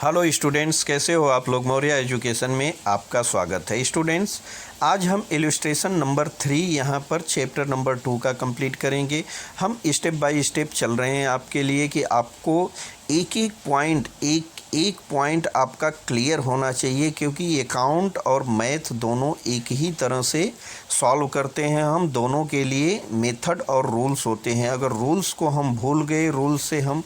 Hello students, कैसे हो आप लोग। मौर्य एजुकेशन में आपका स्वागत है। स्टूडेंट्स, आज हम इलस्ट्रेशन नंबर 3 यहाँ पर चैप्टर नंबर 2 का कंप्लीट करेंगे। हम स्टेप बाय स्टेप चल रहे हैं आपके लिए कि आपको एक पॉइंट आपका क्लियर होना चाहिए, क्योंकि अकाउंट और मैथ दोनों एक ही तरह से सॉल्व करते हैं। हम दोनों के लिए मेथड और रूल्स होते हैं। अगर रूल्स को हम भूल गए, रूल्स से हम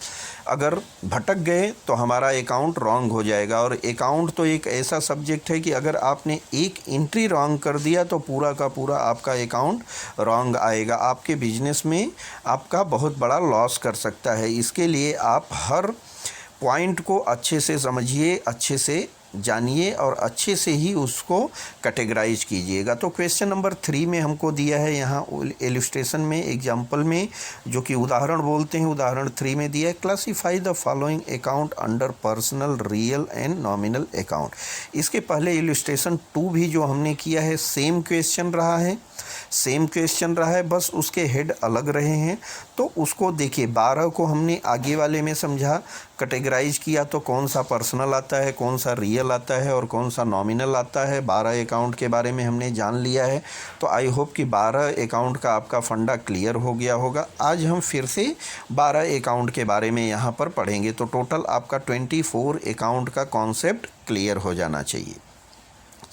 अगर भटक गए तो हमारा अकाउंट रॉन्ग हो जाएगा। और अकाउंट तो एक ऐसा सब्जेक्ट है कि अगर आपने एक एंट्री रॉन्ग कर दिया तो पूरा का पूरा आपका अकाउंट रॉन्ग आएगा। आपके बिजनेस में आपका बहुत बड़ा लॉस कर सकता है। इसके लिए आप हर पॉइंट को अच्छे से समझिए, अच्छे से जानिए और अच्छे से ही उसको कैटेगराइज कीजिएगा। तो क्वेश्चन नंबर 3 में हमको दिया है यहाँ इलस्ट्रेशन में, एग्जाम्पल में, जो कि उदाहरण बोलते हैं। उदाहरण 3 में दिया है, classify the following account under personal, real and nominal account. इसके पहले इलस्ट्रेशन 2 भी जो हमने किया है सेम क्वेश्चन रहा है, बस उसके हेड अलग रहे हैं। तो उसको देखिए, 12 को हमने आगे वाले में समझा, कैटेगराइज किया तो कौन सा पर्सनल आता है, कौन सा रियल आता है और कौन सा नॉमिनल आता है। 12 अकाउंट के बारे में हमने जान लिया है। तो आई होप कि 12 अकाउंट का आपका फंडा क्लियर हो गया होगा। आज हम फिर से 12 अकाउंट के बारे में यहाँ पर पढ़ेंगे। तो टोटल आपका 24 अकाउंट का कॉन्सेप्ट क्लियर हो जाना चाहिए।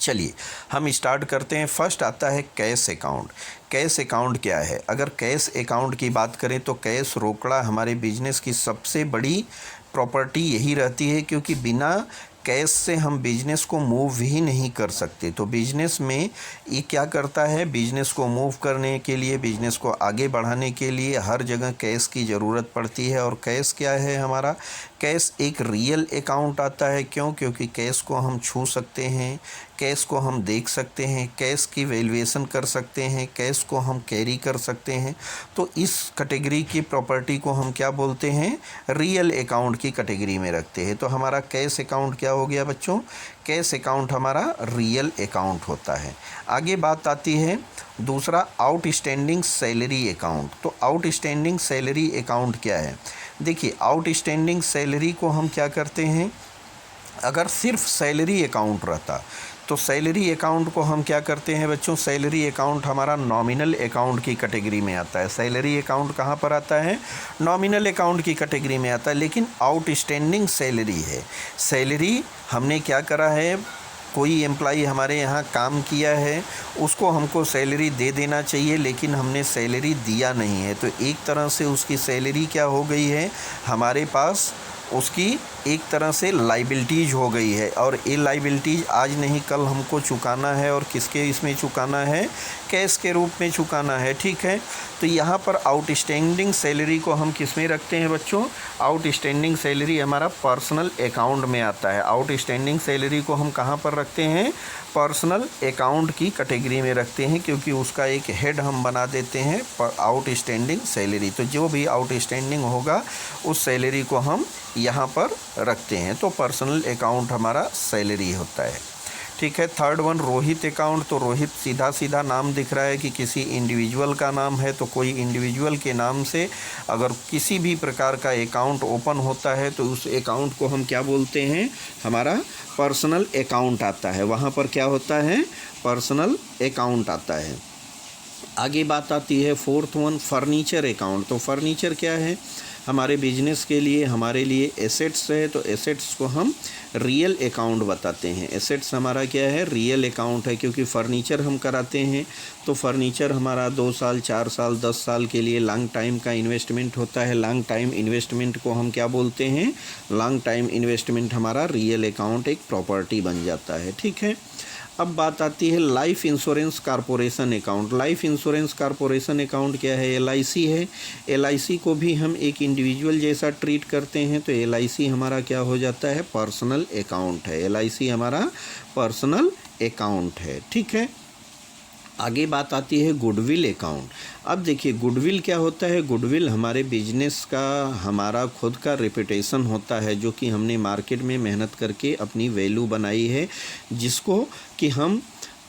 चलिए हम स्टार्ट करते हैं। फर्स्ट आता है कैश अकाउंट। कैश अकाउंट क्या है? अगर कैश अकाउंट की बात करें तो कैश रोकड़ा हमारे बिजनेस की सबसे बड़ी प्रॉपर्टी यही रहती है, क्योंकि बिना कैश से हम बिजनेस को मूव ही नहीं कर सकते। तो बिजनेस में ये क्या करता है, बिजनेस को मूव करने के लिए, बिजनेस को आगे बढ़ाने के लिए हर जगह कैश की ज़रूरत पड़ती है। और कैश क्या है हमारा? कैश एक रियल अकाउंट आता है। क्यों? क्योंकि कैश को हम छू सकते हैं, कैश को हम देख सकते हैं, कैश की वैल्यूएशन कर सकते हैं, कैश को हम कैरी कर सकते हैं। तो इस कैटेगरी की प्रॉपर्टी को हम क्या बोलते हैं? रियल अकाउंट की कैटेगरी में रखते हैं। तो हमारा कैश अकाउंट क्या हो गया बच्चों? कैश अकाउंट हमारा रियल अकाउंट होता है। आगे बात आती है दूसरा, आउटस्टैंडिंग सैलरी अकाउंट। तो आउटस्टैंडिंग सैलरी अकाउंट क्या है? देखिए, आउटस्टैंडिंग सैलरी को हम क्या करते हैं, अगर सिर्फ सैलरी अकाउंट रहता तो सैलरी अकाउंट को हम क्या करते हैं बच्चों? सैलरी अकाउंट हमारा नॉमिनल अकाउंट की कैटेगरी में आता है। सैलरी अकाउंट कहाँ पर आता है? नॉमिनल अकाउंट की कैटेगरी में आता है। लेकिन आउटस्टैंडिंग सैलरी है। सैलरी हमने क्या करा है, कोई एम्प्लॉई हमारे यहाँ काम किया है, उसको हमको सैलरी दे देना चाहिए, लेकिन हमने सैलरी दिया नहीं है। तो एक तरह से उसकी सैलरी क्या हो गई है, हमारे पास उसकी एक तरह से लाइबिलिटीज़ हो गई है। और ये लाइबिलिटीज़ आज नहीं कल हमको चुकाना है। और किसके इसमें चुकाना है? कैश के रूप में चुकाना है। ठीक है, तो यहाँ पर आउटस्टैंडिंग सैलरी को हम किस में रखते हैं बच्चों? आउटस्टैंडिंग सैलरी हमारा पर्सनल अकाउंट में आता है। आउटस्टैंडिंग सैलरी को हम कहाँ पर रखते हैं? पर्सनल अकाउंट की कैटेगरी में रखते हैं, क्योंकि उसका एक हेड हम बना देते हैं आउटस्टैंडिंग सैलरी। तो जो भी आउटस्टैंडिंग होगा उस सैलरी को हम यहाँ पर रखते हैं। तो पर्सनल अकाउंट हमारा सैलरी होता है। ठीक है, थर्ड वन, रोहित अकाउंट। तो रोहित सीधा सीधा नाम दिख रहा है कि किसी इंडिविजुअल का नाम है। तो कोई इंडिविजुअल के नाम से अगर किसी भी प्रकार का अकाउंट ओपन होता है तो उस अकाउंट को हम क्या बोलते हैं? हमारा पर्सनल अकाउंट आता है। वहाँ पर क्या होता है? पर्सनल अकाउंट आता है। आगे बात आती है फोर्थ वन, फर्नीचर अकाउंट। तो फर्नीचर क्या है? हमारे बिजनेस के लिए, हमारे लिए एसेट्स है। तो एसेट्स को हम रियल अकाउंट बताते हैं। एसेट्स हमारा क्या है? रियल अकाउंट है, क्योंकि फ़र्नीचर हम कराते हैं। तो फर्नीचर हमारा 2 साल, 4 साल, 10 साल के लिए लॉन्ग टाइम का इन्वेस्टमेंट होता है। लॉन्ग टाइम इन्वेस्टमेंट को हम क्या बोलते हैं? लॉन्ग टाइम इन्वेस्टमेंट हमारा रियल अकाउंट एक प्रॉपर्टी बन जाता है। ठीक है, अब बात आती है life insurance corporation account. Life insurance corporation account क्या है? LIC है। LIC को भी हम एक इंडिविजुअल जैसा ट्रीट करते हैं। तो LIC हमारा क्या हो जाता है? पर्सनल अकाउंट है। LIC हमारा पर्सनल अकाउंट है। ठीक है, आगे बात आती है गुडविल अकाउंट। अब देखिए, गुडविल क्या होता है? गुडविल हमारे बिजनेस का, हमारा खुद का रेपुटेशन होता है, जो कि हमने मार्केट में मेहनत करके अपनी वैल्यू बनाई है, जिसको कि हम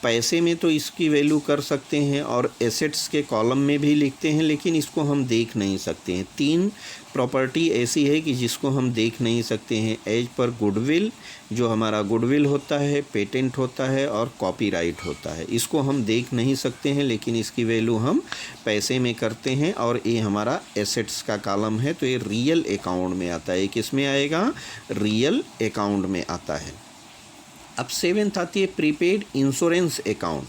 पैसे में तो इसकी वैल्यू कर सकते हैं और एसेट्स के कॉलम में भी लिखते हैं, लेकिन इसको हम देख नहीं सकते हैं। 3 प्रॉपर्टी ऐसी है कि जिसको हम देख नहीं सकते हैं एज पर गुडविल, जो हमारा गुडविल होता है, पेटेंट होता है और कॉपीराइट होता है। इसको हम देख नहीं सकते हैं, लेकिन इसकी वैल्यू हम पैसे में करते हैं और ये हमारा एसेट्स का कॉलम है, तो ये रियल अकाउंट में आता है। किस में आएगा? रियल अकाउंट में आता है। अब 7th आती है prepaid insurance account.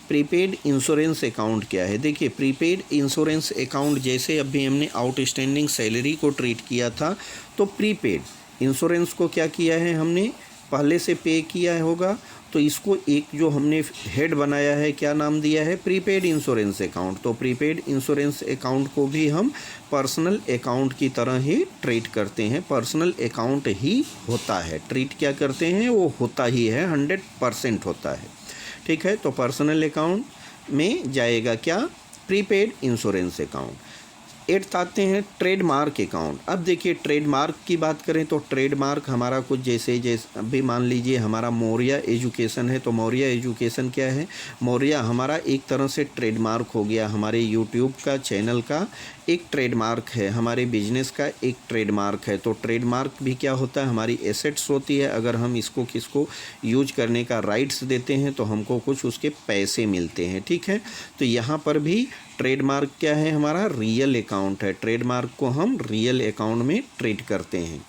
Prepaid insurance account क्या है? देखिए, प्रीपेड इंश्योरेंस अकाउंट जैसे अभी हमने आउटस्टैंडिंग सैलरी को ट्रीट किया था, तो प्रीपेड इंश्योरेंस को क्या किया है हमने? पहले से पे किया होगा, तो इसको एक जो हमने हेड बनाया है, क्या नाम दिया है? Prepaid insurance account. तो प्रीपेड इंश्योरेंस अकाउंट को भी हम पर्सनल अकाउंट की तरह ही ट्रीट करते हैं। पर्सनल अकाउंट ही होता है, ट्रीट क्या करते हैं? वो होता ही है, 100% होता है। ठीक है, तो पर्सनल अकाउंट में जाएगा क्या? Prepaid insurance account. 8th आते हैं ट्रेडमार्क अकाउंट। अब देखिए, ट्रेडमार्क की बात करें तो ट्रेडमार्क हमारा कुछ जैसे अभी मान लीजिए हमारा मौर्य एजुकेशन है, तो मौर्य एजुकेशन क्या है? मौर्य हमारा एक तरह से ट्रेडमार्क हो गया, हमारे यूट्यूब का चैनल का एक ट्रेडमार्क है, हमारे बिजनेस का एक ट्रेडमार्क है। तो ट्रेडमार्क भी क्या होता है? हमारी एसेट्स होती है। अगर हम इसको किसको यूज करने का राइट्स देते हैं तो हमको कुछ उसके पैसे मिलते हैं। ठीक है, तो यहाँ पर भी ट्रेडमार्क क्या है? हमारा रियल अकाउंट है। ट्रेडमार्क को हम रियल अकाउंट में ट्रीट करते हैं।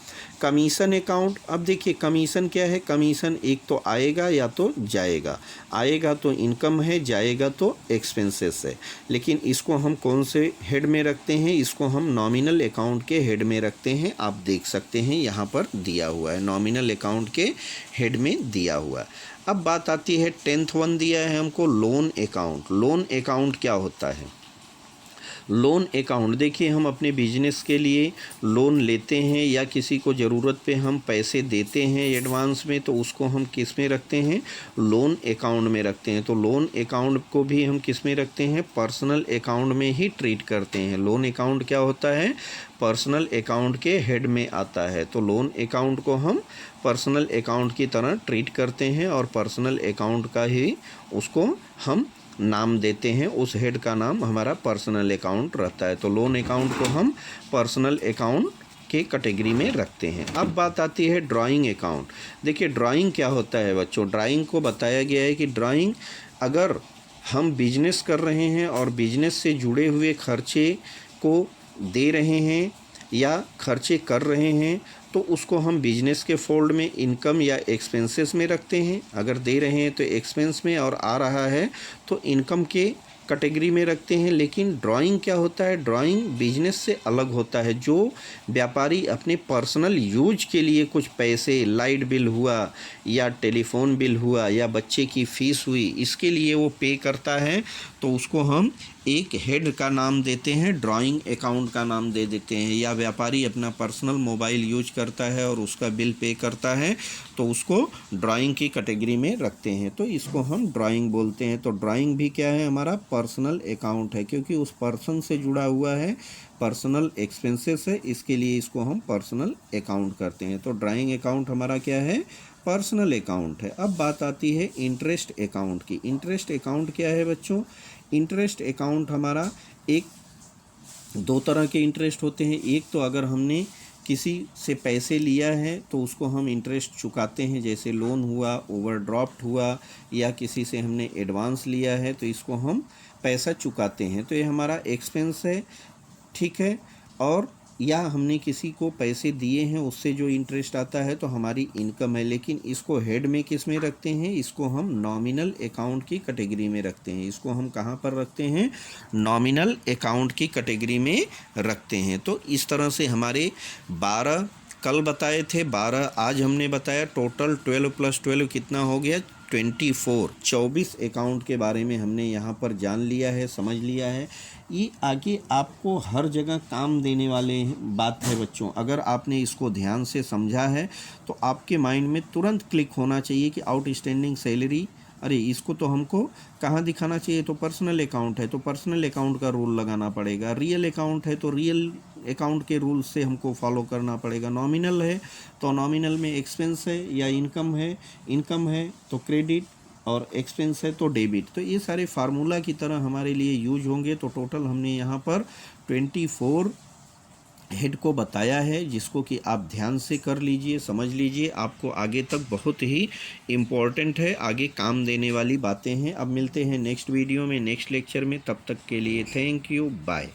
Commission account. अब देखिए, कमीशन क्या है? कमीशन एक तो आएगा या तो जाएगा। आएगा तो इनकम है, जाएगा तो एक्सपेंसेस है। लेकिन इसको हम कौन से हेड में रखते हैं? इसको हम नॉमिनल अकाउंट के हेड में रखते हैं। आप देख सकते हैं यहाँ पर दिया हुआ है, नॉमिनल अकाउंट के हेड में दिया हुआ है। अब बात आती है 10th वन दिया है हमको, लोन अकाउंट। लोन अकाउंट क्या होता है? लोन अकाउंट, देखिए, हम अपने बिजनेस के लिए लोन लेते हैं या किसी को ज़रूरत पे हम पैसे देते हैं एडवांस में, तो उसको हम किस में रखते हैं? लोन अकाउंट में रखते हैं। तो लोन अकाउंट को भी हम किस में रखते हैं? पर्सनल अकाउंट में ही ट्रीट करते हैं। लोन अकाउंट क्या होता है? पर्सनल अकाउंट के हेड में आता है। तो लोन अकाउंट को हम पर्सनल अकाउंट की तरह ट्रीट करते हैं और पर्सनल अकाउंट का ही उसको हम नाम देते हैं। उस हेड का नाम हमारा पर्सनल अकाउंट रहता है। तो लोन अकाउंट को हम पर्सनल अकाउंट के कैटेगरी में रखते हैं। अब बात आती है ड्राइंग अकाउंट। देखिए, ड्राइंग क्या होता है बच्चों? ड्राइंग को बताया गया है कि ड्राइंग, अगर हम बिजनेस कर रहे हैं और बिजनेस से जुड़े हुए खर्चे को दे रहे हैं या खर्चे कर रहे हैं, तो उसको हम बिजनेस के फोल्ड में इनकम या एक्सपेंसेस में रखते हैं। अगर दे रहे हैं तो एक्सपेंस में, और आ रहा है तो इनकम के कैटेगरी में रखते हैं। लेकिन ड्राइंग क्या होता है? ड्राइंग बिजनेस से अलग होता है। जो व्यापारी अपने पर्सनल यूज के लिए कुछ पैसे, लाइट बिल हुआ या टेलीफोन बिल हुआ या बच्चे की फ़ीस हुई, इसके लिए वो पे करता है, तो उसको हम एक हेड का नाम देते हैं, ड्राइंग अकाउंट का नाम दे देते हैं। या व्यापारी अपना पर्सनल मोबाइल यूज करता है और उसका बिल पे करता है, तो उसको ड्राइंग की कैटेगरी में रखते हैं, तो इसको हम ड्राइंग बोलते हैं। तो ड्राइंग भी क्या है? हमारा पर्सनल अकाउंट है, क्योंकि उस पर्सन से जुड़ा हुआ है, पर्सनल एक्सपेंसेस है, इसके लिए इसको हम पर्सनल अकाउंट करते हैं। तो ड्राइंग अकाउंट हमारा क्या है? पर्सनल अकाउंट है। अब बात आती है इंटरेस्ट अकाउंट की। इंटरेस्ट अकाउंट क्या है बच्चों? इंटरेस्ट अकाउंट हमारा दो तरह के इंटरेस्ट होते हैं। एक तो अगर हमने किसी से पैसे लिया है तो उसको हम इंटरेस्ट चुकाते हैं, जैसे लोन हुआ, ओवरड्राफ्ट हुआ, या किसी से हमने एडवांस लिया है तो इसको हम पैसा चुकाते हैं, तो ये हमारा एक्सपेंस है। ठीक है, और या हमने किसी को पैसे दिए हैं, उससे जो इंटरेस्ट आता है तो हमारी इनकम है। लेकिन इसको हेड में किस में रखते हैं? इसको हम नॉमिनल अकाउंट की कैटेगरी में रखते हैं। इसको हम कहाँ पर रखते हैं? नॉमिनल अकाउंट की कैटेगरी में रखते हैं। तो इस तरह से हमारे 12 कल बताए थे, 12 आज हमने बताया, टोटल 12 + 12 कितना हो गया? 24 अकाउंट के बारे में हमने यहाँ पर जान लिया है, समझ लिया है। ये आगे आपको हर जगह काम देने वाले बात है बच्चों। अगर आपने इसको ध्यान से समझा है तो आपके माइंड में तुरंत क्लिक होना चाहिए कि आउटस्टैंडिंग सैलरी, अरे इसको तो हमको कहाँ दिखाना चाहिए? तो पर्सनल अकाउंट है तो पर्सनल अकाउंट का रूल लगाना पड़ेगा। रियल अकाउंट है तो रियल अकाउंट के रूल्स से हमको फॉलो करना पड़ेगा। नॉमिनल है तो नॉमिनल में एक्सपेंस है या इनकम है, इनकम है तो क्रेडिट, और एक्सपेंस है तो डेबिट। तो ये सारे फार्मूला की तरह हमारे लिए यूज होंगे। तो टोटल हमने यहाँ पर 24 हेड को बताया है, जिसको कि आप ध्यान से कर लीजिए, समझ लीजिए, आपको आगे तक बहुत ही इम्पॉर्टेंट है, आगे काम देने वाली बातें हैं। अब मिलते हैं नेक्स्ट वीडियो में, नेक्स्ट लेक्चर में। तब तक के लिए थैंक यू, बाय।